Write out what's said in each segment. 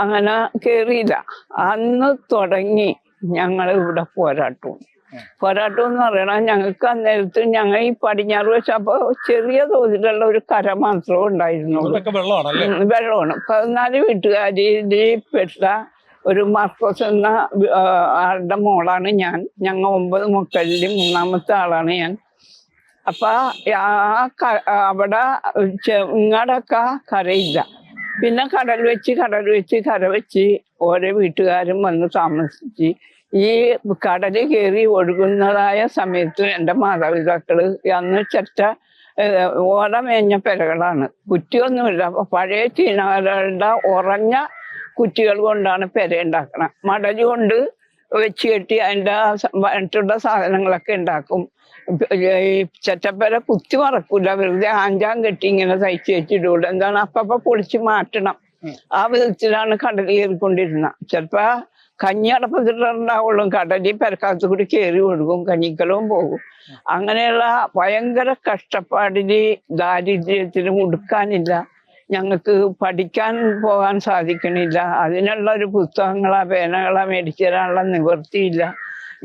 അങ്ങനെ കേറിയില്ല. അന്ന് തുടങ്ങി ഞങ്ങൾ ഇവിടെ പോരാട്ടം എന്ന് പറയണത്. ഞങ്ങൾക്ക് അന്നേരത്ത് ഞങ്ങൾ ഈ പടിഞ്ഞാറ് വെച്ചപ്പോ ചെറിയ തോതിലുള്ള ഒരു കര മാത്രമേ ഉണ്ടായിരുന്നുള്ളൂ. വെള്ളമാണ്. 14 വീട്ടുകാരിൽ പെട്ട ഒരു മാർക്കോസ് എന്ന ആളുടെ മോളാണ് ഞാൻ. ഞങ്ങൾ 9 മക്കളിൽ 3ാമത്തെ ആളാണ് ഞാൻ. അപ്പൊ അവിടെ ഇങ്ങടൊക്കെ കരയില്ല. പിന്നെ കടൽ വെച്ച് ഓരോ വീട്ടുകാരും വന്ന് താമസിച്ച് ഈ കടല് കയറി ഒഴുകുന്നതായ സമയത്ത് എൻ്റെ മാതാപിതാക്കള് അന്ന് ഓട മേഞ്ഞ പെരകളാണ്, കുറ്റിയൊന്നുമില്ല. അപ്പൊ പഴയ ചീനകളുടെ ഉറഞ്ഞ കുറ്റികൾ കൊണ്ടാണ് പെര ഉണ്ടാക്കണം. മടല് കൊണ്ട് വെച്ച് കെട്ടി അതിൻ്റെ മറ്റുള്ള സാധനങ്ങളൊക്കെ ഉണ്ടാക്കും. ഈ ചെറ്റപ്പര കുത്തി മറക്കൂല, വെറുതെ ആഞ്ചാൻ കെട്ടി ഇങ്ങനെ തയ്ച്ച് വെച്ചിട്ടുള്ളൂ. എന്താണ് അപ്പ പൊളിച്ച് മാറ്റണം. ആ വിധത്തിലാണ് കടൽ കയറിക്കൊണ്ടിരുന്നത്. ചിലപ്പോ കഞ്ഞി അടപ്പത്തിട്ടുണ്ടാവുള്ളൂ, കടലിൽ പെരക്കകത്ത് കൂടി കയറി ഒഴുകും, കഞ്ഞിക്കലവും പോകും. അങ്ങനെയുള്ള ഭയങ്കര കഷ്ടപ്പാടില് ദാരിദ്ര്യത്തിലും ഉടുക്കാനില്ല, ഞങ്ങൾക്ക് പഠിക്കാൻ പോകാൻ സാധിക്കണില്ല. അതിനുള്ള ഒരു പുസ്തകങ്ങളോ പേനകളോ മേടിച്ചു തരാനുള്ള നിവൃത്തിയില്ല.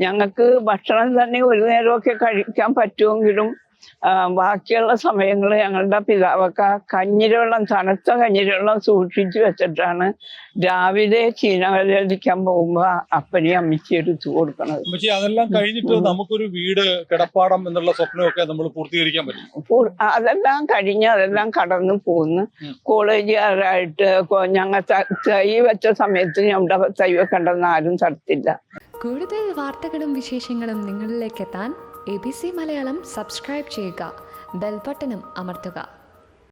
ഞങ്ങൾക്ക് ഭക്ഷണം തന്നെ ഒരു നേരമൊക്കെ കഴിക്കാൻ പറ്റുമെങ്കിലും ബാക്കിയുള്ള സമയങ്ങൾ ഞങ്ങളുടെ പിതാവൊക്കെ കഞ്ഞിരവെള്ളം, തണുത്ത കഞ്ഞിരവെള്ളം സൂക്ഷിച്ചു വെച്ചിട്ടാണ് രാവിലെ ചീനവലടിക്കാൻ പോകുമ്പോ അപ്പനെ അമ്മച്ചി എടുത്തു കൊടുക്കണത്. അതെല്ലാം കഴിഞ്ഞിട്ട് നമുക്കൊരു വീട്, കിടപ്പാടം എന്നുള്ള സ്വപ്നമൊക്കെ നമ്മൾ പൂർത്തീകരിക്കാൻ പറ്റും. അതെല്ലാം കഴിഞ്ഞ് അതെല്ലാം കടന്നു പോകുന്നു. കോളേജുകാരായിട്ട് ഞങ്ങൾ തൈ വെച്ച സമയത്ത് ഞങ്ങളുടെ തൈ വെക്കണ്ടെന്ന് ആരും തടുത്തില്ല. കൂടുതൽ വാർത്തകളും വിശേഷങ്ങളും നിങ്ങളിലേക്ക് എത്താൻ ABC മലയാളം സബ്സ്ക്രൈബ് ചെയ്യുക, ബെൽ ബട്ടണും അമർത്തുക.